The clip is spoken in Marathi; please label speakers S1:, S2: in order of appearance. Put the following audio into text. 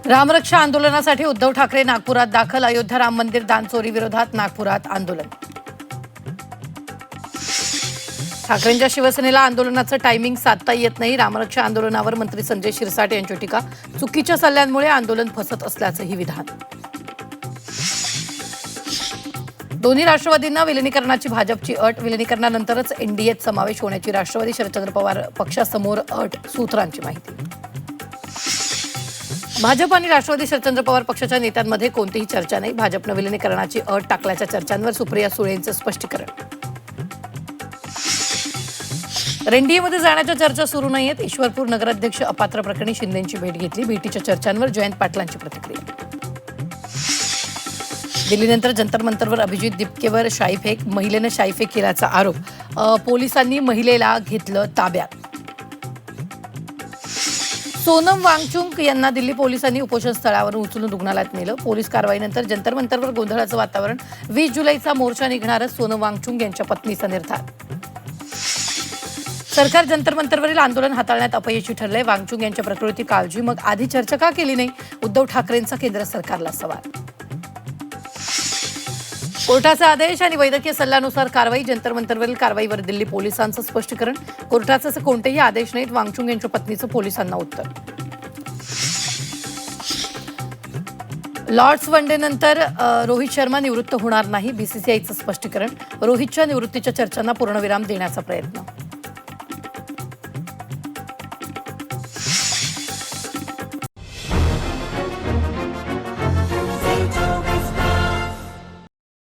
S1: रामरक्षा आंदोलनासाठी उद्धव ठाकरे नागपुरात दाखल. अयोध्या राम मंदिर दानचोरी विरोधात नागपुरात आंदोलन. ठाकरेंच्या शिवसेनेला आंदोलनाचं टायमिंग साधता येत नाही. रामरक्षा आंदोलनावर मंत्री संजय शिरसाट यांची टीका. चुकीच्या सल्ल्यांमुळे आंदोलन फसत असल्याचंही विधान. दोन्ही राष्ट्रवादींना विलिनीकरणाची भाजपची अट. विलिनीकरणानंतरच एनडीएत समावेश होण्याची राष्ट्रवादी शरदचंद्र पवार पक्षासमोर अट. सूत्रांची माहिती. भाजप आणि राष्ट्रवादी शरदचंद्र पवार पक्षाच्या नेत्यांमध्ये कोणतीही चर्चा नाही. भाजपनं विलिनीकरणाची अट टाकल्याच्या चर्चांवर सुप्रिया सुळेंचं स्पष्टीकरण. एनडीएमध्ये जाण्याच्या चर्चा सुरू नाहीयेत. ईश्वरपूर नगराध्यक्ष अपात्र प्रकरणी शिंदेंची भेट घेतली. भेटीच्या चर्चांवर जयंत पाटलांची प्रतिक्रिया. दिल्लीनंतर जंतर मंतरवर अभिजित दिपकेवर शाईफेक. महिलेनं शाईफेक केल्याचा आरोप. पोलिसांनी महिलेला घेतलं ताब्यात. सोनम वांगचुक यांना दिल्ली पोलिसांनी उपोषण स्थळावरून उचलून रुग्णालयात नेलं. पोलीस कारवाईनंतर जंतर मंतरवर गोंधळाचं वातावरण. 20 जुलैचा मोर्चा निघणारच. सोनम वांगचुक यांच्या पत्नीचा निर्धार. सरकार जंतर मंतरवरील आंदोलन हाताळण्यात अपयशी ठरलंय. वांगचुक यांच्या प्रकृती काळजी. मग आधी चर्चा का केली नाही? उद्धव ठाकरेंचा केंद्र सरकारला सवाल. कोर्टाचा आदेश आणि वैद्यकीय सल्ल्यानुसार कारवाई. जंतर मंतरवरील कारवाईवर दिल्ली पोलिसांचं स्पष्टीकरण. कोर्टाचे असे कोणतेही आदेश नाहीत. वांगचुक यांच्या पत्नीचं पोलिसांना उत्तर. लॉर्ड्स वनडेनंतर रोहित शर्मा निवृत्त होणार नाही. बीसीसीआयचं स्पष्टीकरण. रोहितच्या निवृत्तीच्या चर्चांना पूर्णविराम देण्याचा प्रयत्न.